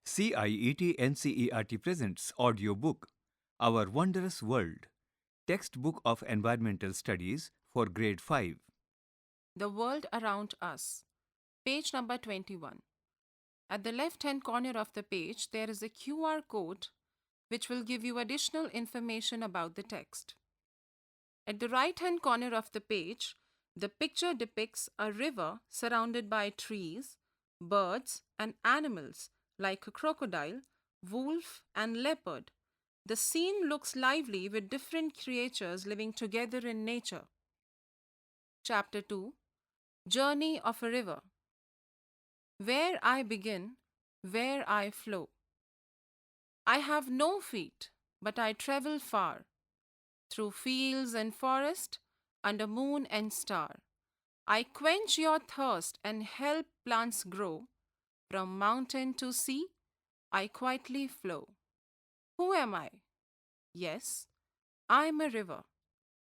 CIET NCERT presents audiobook Our Wondrous World, textbook of environmental studies for grade 5. The World Around Us, page number 21. At the left-hand corner of the page, there is a QR code which will give you additional information about the text. At the right-hand corner of the page, the picture depicts a river surrounded by trees, birds, and animals like a crocodile, wolf, and leopard. The scene looks lively with different creatures living together in nature. Chapter 2, Journey of a River. Where I begin, where I flow. I have no feet, but I travel far, through fields and forest, under moon and star. I quench your thirst and help plants grow. From mountain to sea, I quietly flow. Who am I? Yes, I am a river.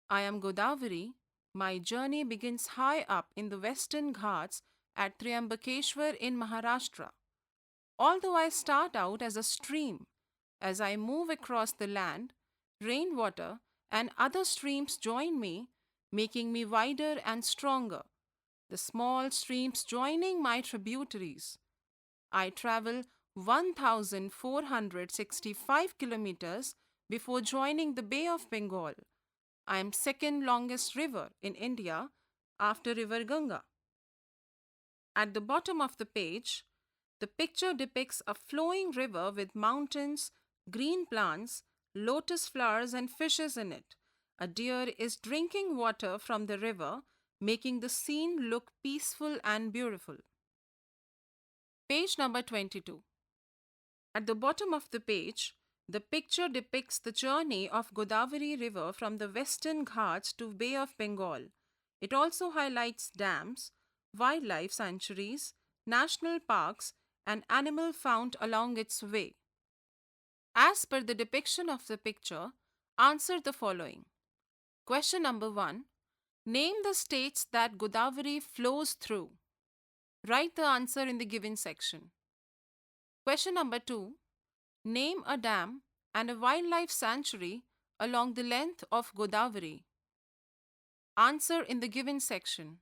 I am Godavari. My journey begins high up in the western Ghats at Triambakeshwar in Maharashtra. Although I start out as a stream, as I move across the land, rainwater and other streams join me, making me wider and stronger, the small streams joining my tributaries. I travel 1,465 kilometers before joining the Bay of Bengal. I am second longest river in India after River Ganga. At the bottom of the page, the picture depicts a flowing river with mountains, green plants, lotus flowers, and fishes in it. A deer is drinking water from the river, making the scene look peaceful and beautiful. Page number 22. At the bottom of the page, the picture depicts the journey of Godavari River from the Western Ghats to Bay of Bengal. It also highlights dams, wildlife sanctuaries, national parks, and animal found along its way. As per the depiction of the picture, answer the following. Question number 1. Name the states that Godavari flows through. Write the answer in the given section. Question number 2. Name a dam and a wildlife sanctuary along the length of Godavari. Answer in the given section.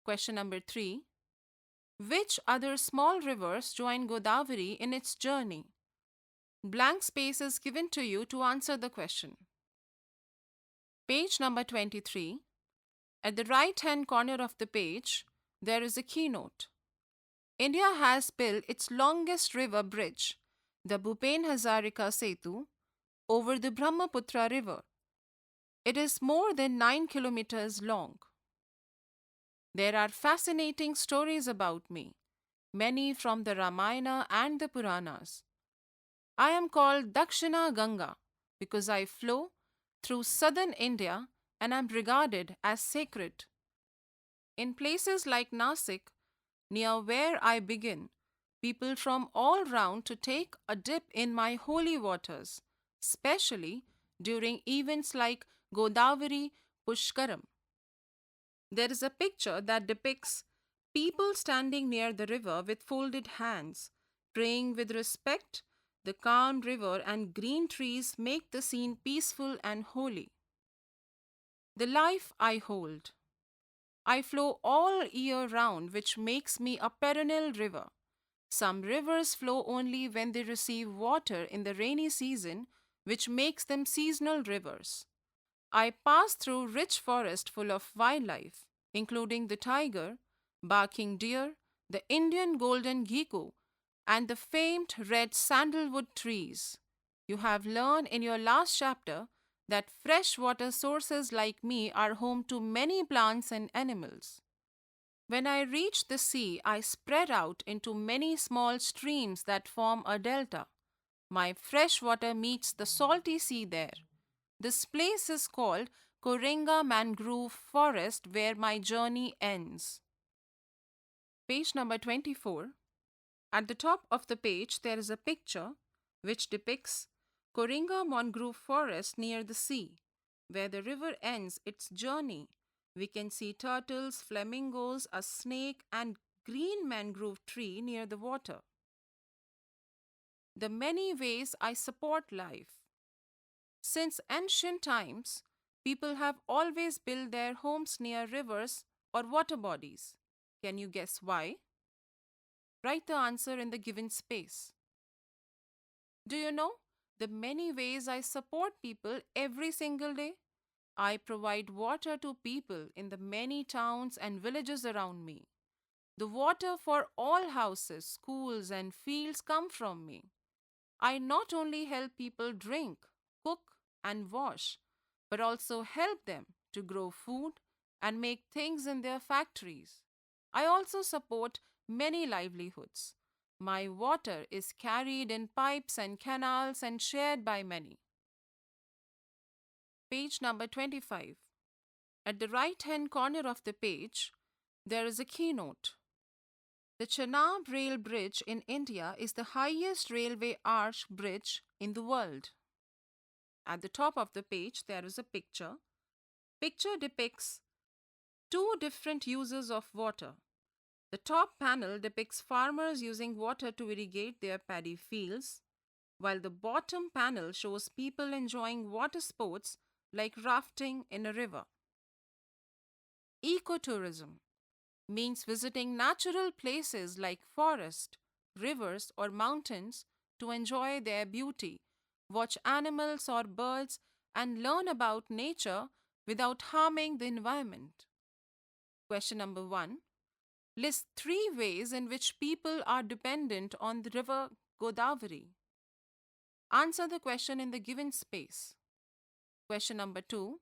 Question number 3. Which other small rivers join Godavari in its journey? Blank space is given to you to answer the question. Page number 23. At the right-hand corner of the page, there is a keynote. India has built its longest river bridge, the Bhupen Hazarika Setu, over the Brahmaputra River. It is more than 9 kilometers long. There are fascinating stories about me, many from the Ramayana and the Puranas. I am called Dakshina Ganga because I flow through southern India and am regarded as sacred. In places like Nasik, near where I begin, people from all round to take a dip in my holy waters, especially during events like Godavari Pushkaram. There is a picture that depicts people standing near the river with folded hands, praying with respect. The calm river and green trees make the scene peaceful and holy. The life I hold. I flow all year round, which makes me a perennial river. Some rivers flow only when they receive water in the rainy season, which makes them seasonal rivers. I pass through rich forest full of wildlife, including the tiger, barking deer, the Indian golden gecko, and the famed red sandalwood trees. You have learned in your last chapter that freshwater sources like me are home to many plants and animals. When I reach the sea, I spread out into many small streams that form a delta. My fresh water meets the salty sea there. This place is called Korenga Mangrove Forest, where my journey ends. Page number 24. At the top of the page, there is a picture which depicts Korenga Mangrove Forest near the sea, where the river ends its journey. We can see turtles, flamingos, a snake, and green mangrove tree near the water. the many ways I support life. Since ancient times, people have always built their homes near rivers or water bodies. Can you guess why? Write the answer in the given space. Do you know the many ways I support people every single day? I provide water to people in the many towns and villages around me. The water for all houses, schools, and fields come from me. I not only help people drink, cook, and wash, but also help them to grow food and make things in their factories. I also support many livelihoods. My water is carried in pipes and canals and shared by many. Page number 25. At the right hand corner of the page, there is a keynote. The Chenab Rail Bridge in India is the highest railway arch bridge in the world. At the top of the page, there is a picture. Picture depicts two different uses of water. The top panel depicts farmers using water to irrigate their paddy fields, while the bottom panel shows people enjoying water sports like rafting in a river. Ecotourism means visiting natural places like forest, rivers, or mountains to enjoy their beauty, watch animals or birds, and learn about nature without harming the environment. Question number 1. List 3 ways in which people are dependent on the river Godavari. Answer the question in the given space. Question number 2.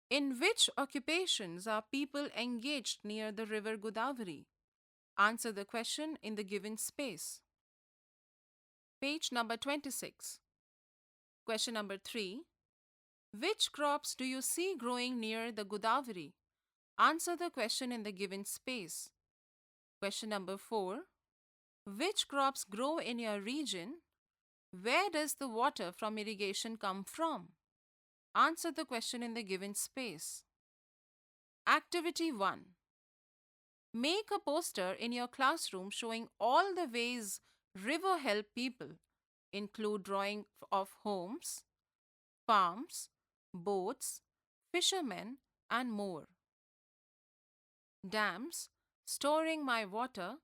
In which occupations are people engaged near the river Godavari? Answer the question in the given space. Page number 26. Question number 3. Which crops do you see growing near the Godavari? Answer the question in the given space. Question number 4. Which crops grow in your region? Where does the water from irrigation come from? Answer the question in the given space. Activity 1. Make a poster in your classroom showing all the ways river help people. Include drawing of homes, farms, boats, fishermen, and more. Dams, storing my water,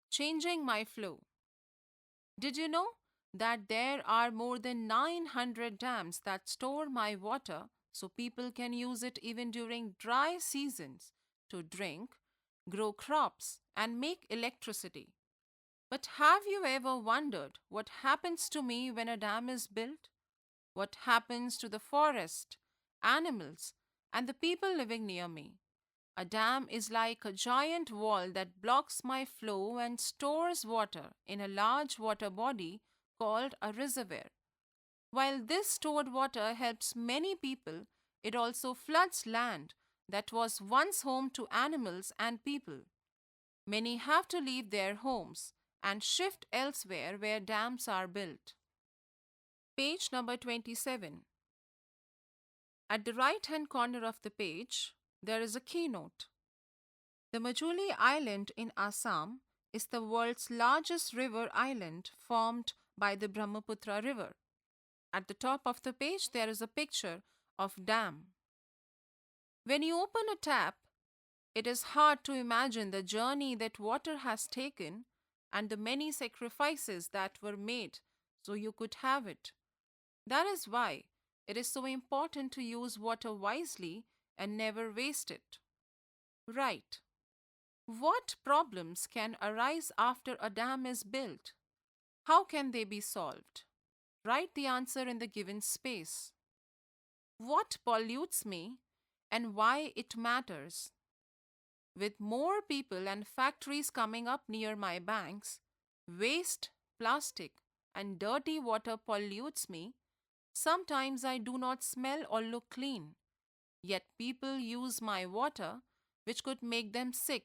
changing my flow. Did you know that there are more than 900 dams that store my water so people can use it even during dry seasons to drink, grow crops, and make electricity? But have you ever wondered what happens to me when a dam is built? What happens to the forest, animals, and the people living near me? A dam is like a giant wall that blocks my flow and stores water in a large water body called a reservoir. While this stored water helps many people, it also floods land that was once home to animals and people. Many have to leave their homes and shift elsewhere where dams are built. Page number 27. At the right hand corner of the page, there is a keynote. The Majuli Island in Assam is the world's largest river island formed by the Brahmaputra River. At the top of the page, there is a picture of dam. When you open a tap, it is hard to imagine the journey that water has taken and the many sacrifices that were made so you could have it. That is why it is so important to use water wisely and never waste it. Right. What problems can arise after a dam is built? How can they be solved? Write the answer in the given space. What pollutes me and why it matters? With more people and factories coming up near my banks, waste, plastic, and dirty water pollutes me. Sometimes I do not smell or look clean. Yet people use my water, which could make them sick.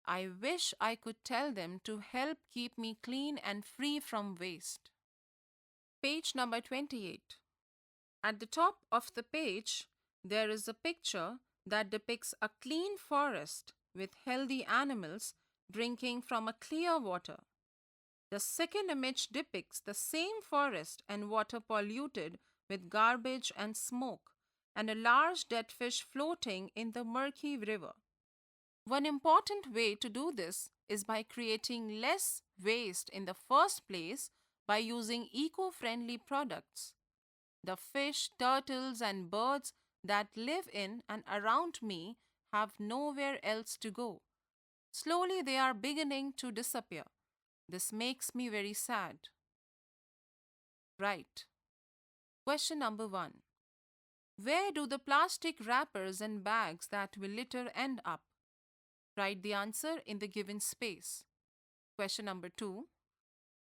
I wish I could tell them to help keep me clean and free from waste. Page number 28. At the top of the page, there is a picture that depicts a clean forest with healthy animals drinking from a clear water. The second image depicts the same forest and water polluted with garbage and smoke, and a large dead fish floating in the murky river. One important way to do this is by creating less waste in the first place by using eco friendly products. The fish, turtles, and birds that live in and around me have nowhere else to go. Slowly they are beginning to disappear. This makes me very sad. Right. Question number 1. Where do the plastic wrappers and bags that we litter end up? Write the answer in the given space. Question number 2.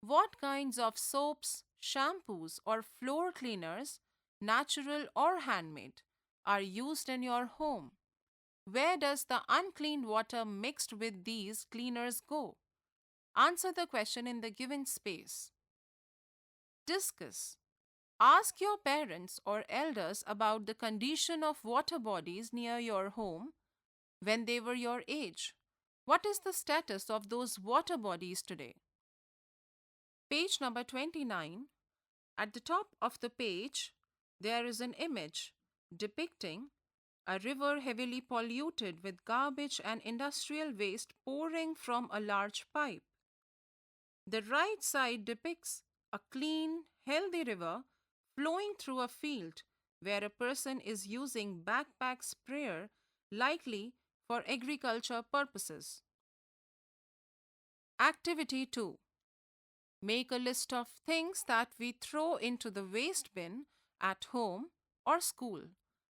What kinds of soaps, shampoos, or floor cleaners, natural or handmade, are used in your home? Where does the unclean water mixed with these cleaners go? Answer the question in the given space. Discuss. Ask your parents or elders about the condition of water bodies near your home when they were your age. What is the status of those water bodies today? Page number 29. At the top of the page, there is an image depicting a river heavily polluted with garbage and industrial waste pouring from a large pipe. The right side depicts a clean, healthy river flowing through a field where a person is using backpack sprayer, likely for agriculture purposes. Activity 2. Make a list of things that we throw into the waste bin at home or school.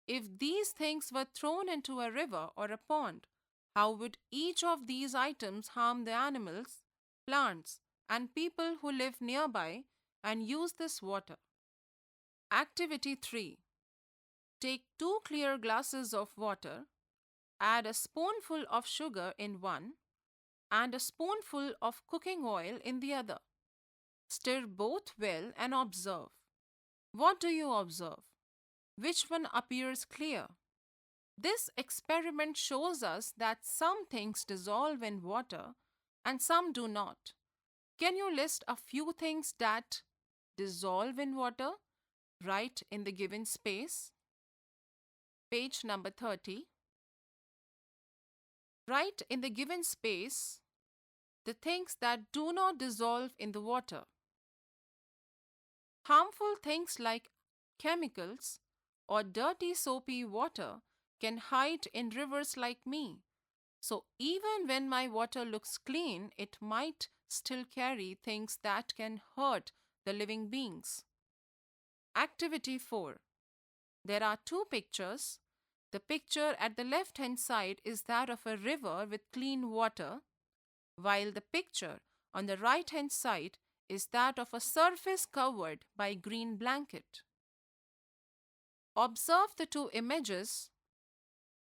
If these things were thrown into a river or a pond, how would each of these items harm the animals, plants, and people who live nearby and use this water? Activity 3. Take 2 clear glasses of water, add a spoonful of sugar in one and a spoonful of cooking oil in the other. Stir both well and observe. What do you observe? Which one appears clear? This experiment shows us that some things dissolve in water and some do not. Can you list a few things that dissolve in water? Write in the given space. Page number 30. Write in the given space the things that do not dissolve in the water. Harmful things like chemicals or dirty soapy water can hide in rivers like me. So even when my water looks clean, it might still carry things that can hurt the living beings. Activity 4. There are 2 pictures. The picture at the left-hand side is that of a river with clean water, while the picture on the right-hand side is that of a surface covered by green blanket. Observe the 2 images.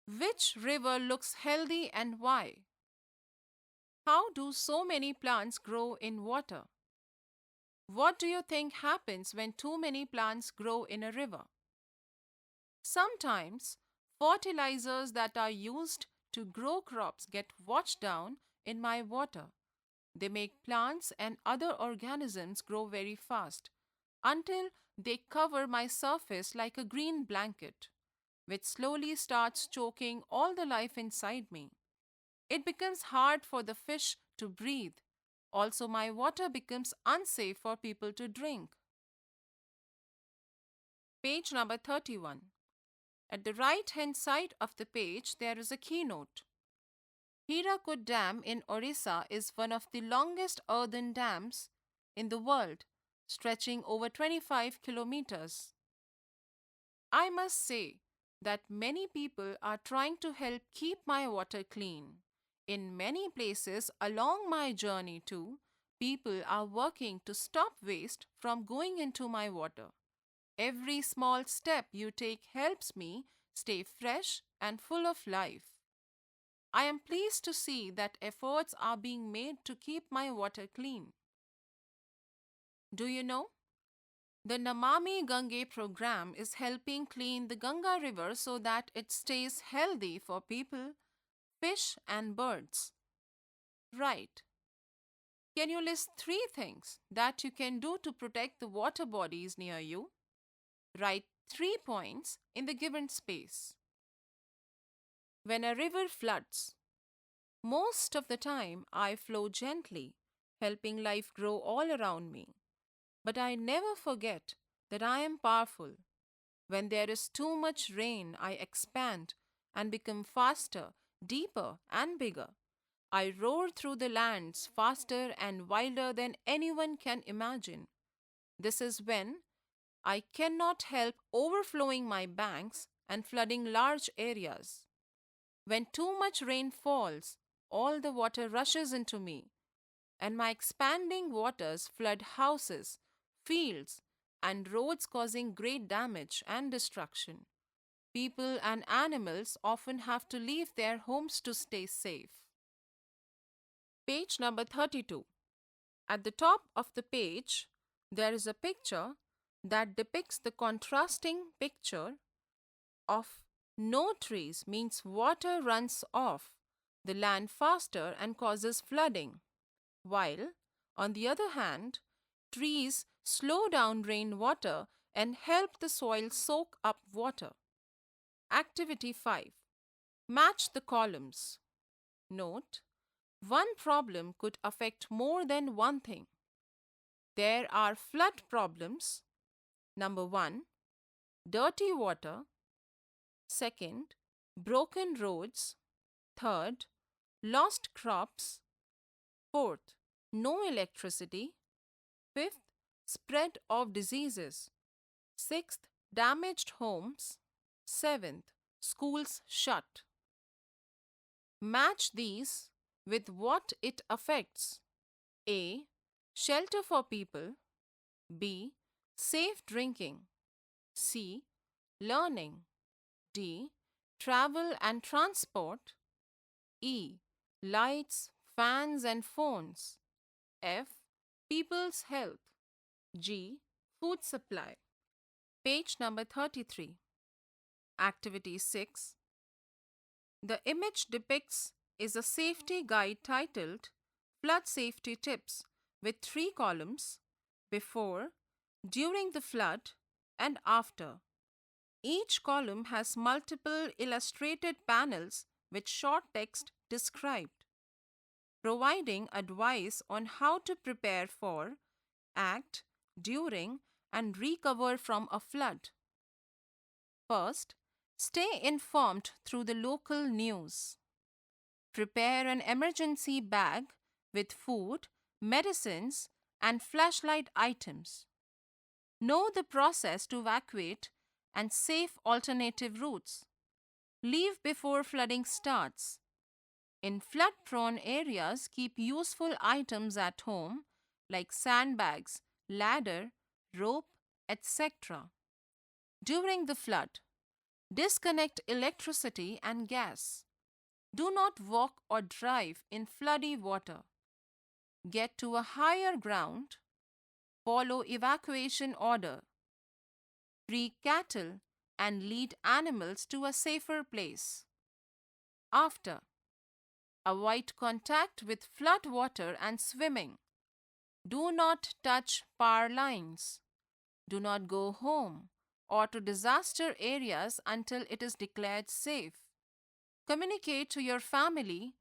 Which river looks healthy and why? How do so many plants grow in water? What do you think happens when too many plants grow in a river? Sometimes fertilizers that are used to grow crops get washed down in my water. They make plants and other organisms grow very fast until they cover my surface like a green blanket, which slowly starts choking all the life inside me. It becomes hard for the fish to breathe. Also, my water becomes unsafe for people to drink. Page number 31. At the right-hand side of the page, there is a keynote. Hirakud Dam in Orissa is one of the longest earthen dams in the world, stretching over 25 kilometers. I must say that many people are trying to help keep my water clean. In many places along my journey too, people are working to stop waste from going into my water. Every small step you take helps me stay fresh and full of life. I am pleased to see that efforts are being made to keep my water clean. Do you know? The Namami Gange program is helping clean the Ganga River so that it stays healthy for people, fish, and birds. Right. Can you list 3 things that you can do to protect the water bodies near you? Write 3 points in the given space. When a river floods, most of the time I flow gently, helping life grow all around me. But I never forget that I am powerful. When there is too much rain, I expand and become faster, deeper, and bigger. I roar through the lands faster and wilder than anyone can imagine. This is when I cannot help overflowing my banks and flooding large areas. When too much rain falls, all the water rushes into me, and my expanding waters flood houses, fields, and roads, causing great damage and destruction. People and animals often have to leave their homes to stay safe. Page number 32. At the top of the page, there is a picture that depicts the contrasting picture of no trees means water runs off the land faster and causes flooding, while, on the other hand, trees slow down rainwater and help the soil soak up water. Activity 5. Match the columns. Note, one problem could affect more than one thing. There are flood problems. Number 1, dirty water. Second, broken roads. Third, lost crops. Fourth, no electricity. Fifth, spread of diseases. Sixth, damaged homes. Seventh, schools shut. Match these with what it affects. A. Shelter for people. B. Safe drinking. C. Learning. D. Travel and transport. E. Lights, fans, and phones. F. People's health. G. Food supply. Page number 33. Activity 6. The image depicts is a safety guide titled Flood Safety Tips with 3 columns: before, during the flood, and after. Each column has multiple illustrated panels with short text described, providing advice on how to prepare for, act during, and recover from a flood. First, stay informed through the local news. Prepare an emergency bag with food, medicines, and flashlight items. Know the process to evacuate and safe alternative routes. Leave before flooding starts. In flood prone areas, keep useful items at home like sandbags, ladder, rope, etc. During the flood, disconnect electricity and gas. Do not walk or drive in floody water. Get to a higher ground. Follow evacuation order. Free cattle and lead animals to a safer place. After, avoid contact with flood water and swimming. Do not touch power lines. Do not go home or to disaster areas until it is declared safe. Communicate to your family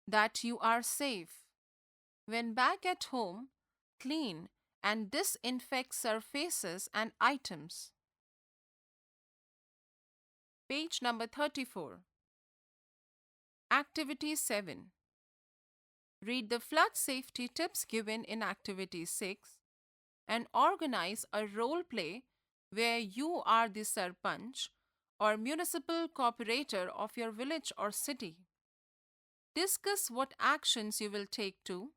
that you are safe. When back at home, clean and disinfect surfaces and items. Page number 34. Activity 7. Read the flood safety tips given in Activity 6 and organize a role play where you are the sarpanch or municipal cooperator of your village or city. Discuss what actions you will take to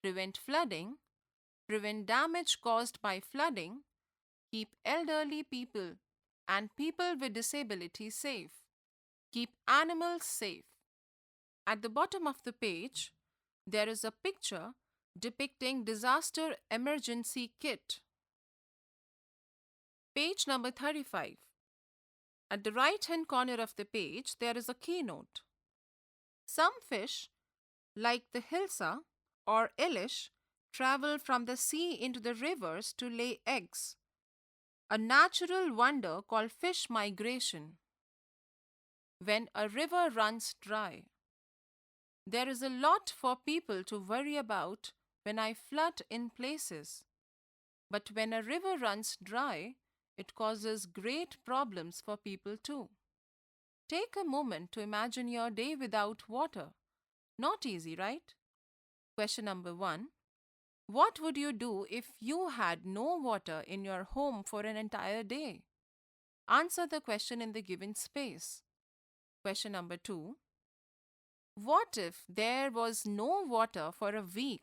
prevent flooding, prevent damage caused by flooding, keep elderly people and people with disabilities safe, keep animals safe. At the bottom of the page, there is a picture depicting disaster emergency kit. Page number 35. At the right-hand corner of the page, there is a keynote. Some fish, like the hilsa or elish, travel from the sea into the rivers to lay eggs, a natural wonder called fish migration. When a river runs dry, there is a lot for people to worry about when I flood in places. But when a river runs dry, it causes great problems for people too. Take a moment to imagine your day without water. Not easy, right? Question number 1. What would you do if you had no water in your home for an entire day? Answer the question in the given space. Question number 2. What if there was no water for a week?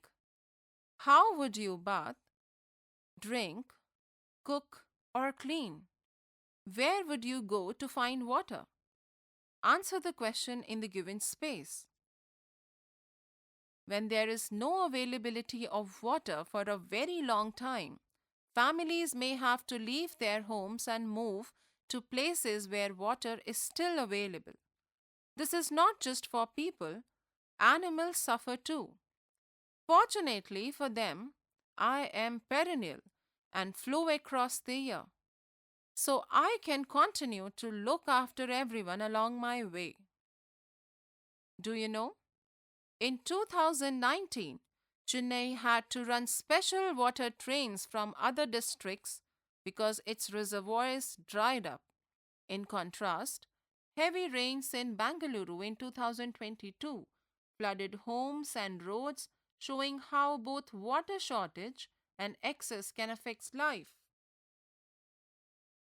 How would you bath, drink, cook, or clean? Where would you go to find water? Answer the question in the given space. When there is no availability of water for a very long time, families may have to leave their homes and move to places where water is still available. This is not just for people, animals suffer too. Fortunately for them, I am perennial and flow across the year, so I can continue to look after everyone along my way. Do you know? In 2019, Chennai had to run special water trains from other districts because its reservoirs dried up. In contrast, heavy rains in Bangalore in 2022 flooded homes and roads, showing how both water shortage and excess can affect life.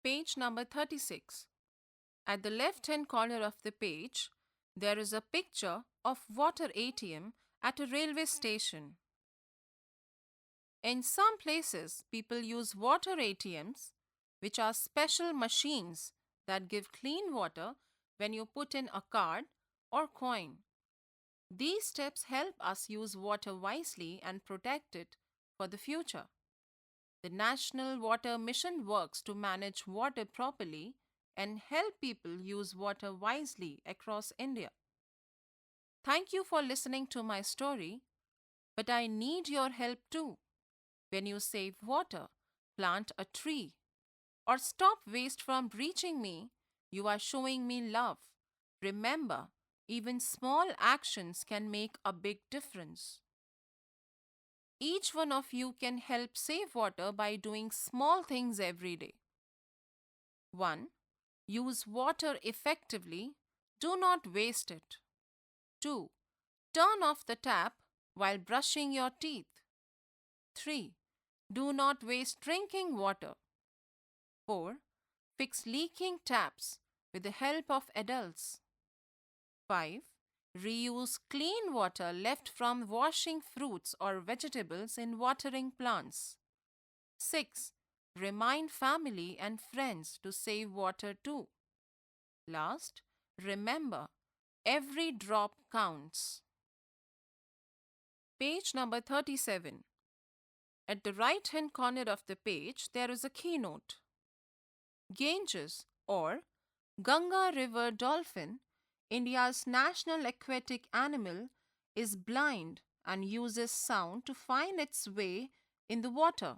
Page number 36. At the left hand corner of the page, there is a picture of water ATM at a railway station. In some places, people use water ATMs, which are special machines that give clean water when you put in a card or coin. These steps help us use water wisely and protect it for the future. The National Water Mission works to manage water properly and help people use water wisely across India. Thank you for listening to my story, but I need your help too. When you save water, plant a tree, or stop waste from reaching me, you are showing me love. Remember, even small actions can make a big difference. Each one of you can help save water by doing small things every day. 1. Use water effectively. Do not waste it. 2. Turn off the tap while brushing your teeth. 3. Do not waste drinking water. 4. Fix leaking taps with the help of adults. 5. Reuse clean water left from washing fruits or vegetables in watering plants. 6. Remind family and friends to save water too. Last, remember, every drop counts. Page number 37. At the right hand corner of the page, there is a keynote. Ganges or Ganga River dolphin, India's national aquatic animal, is blind and uses sound to find its way in the water.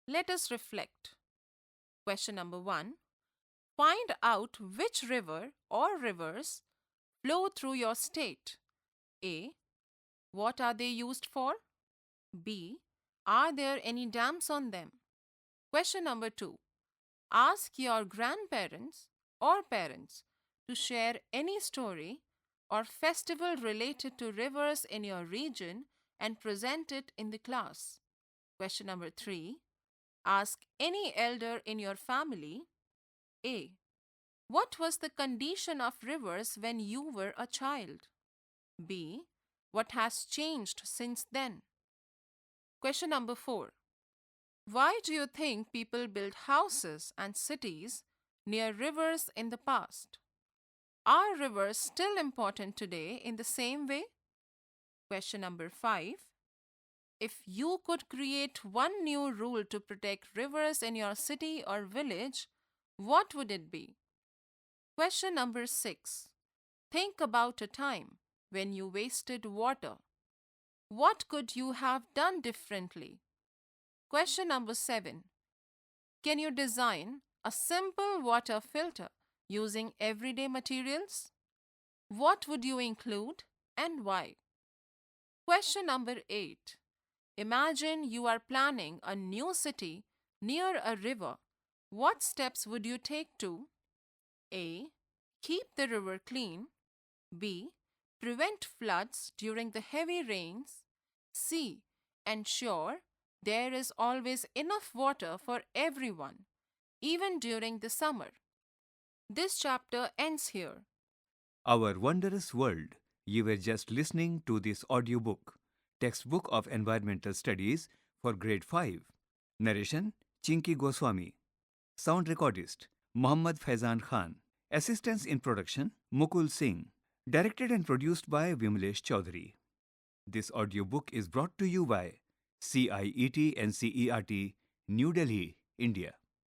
Let us reflect. Question number 1. Find out which river or rivers flow through your state. A. What are they used for? B. Are there any dams on them? Question number 2. Ask your grandparents or parents to share any story or festival related to rivers in your region and present it in the class. Question number 3. Ask any elder in your family. A. What was the condition of rivers when you were a child? B. What has changed since then? Question number 4. Why do you think people built houses and cities near rivers in the past? Are rivers still important today in the same way? Question number 5. If you could create one new rule to protect rivers in your city or village, what would it be? Question number 6. Think about a time when you wasted water. What could you have done differently? Question number 7. Can you design a simple water filter using everyday materials? What would you include and why? Question number 8. Imagine you are planning a new city near a river. What steps would you take to A. Keep the river clean, B. Prevent floods during the heavy rains, C. Ensure there is always enough water for everyone, even during the summer? This chapter ends here. Our Wondrous World. You were just listening to this audiobook, Textbook of Environmental Studies for Grade 5. Narration Chinky Goswami. Sound recordist Muhammad Faizan Khan. Assistance in production Mukul Singh. Directed and produced by Vimlesh Chaudhary. This audiobook is brought to you by CIET NCERT, New Delhi, India.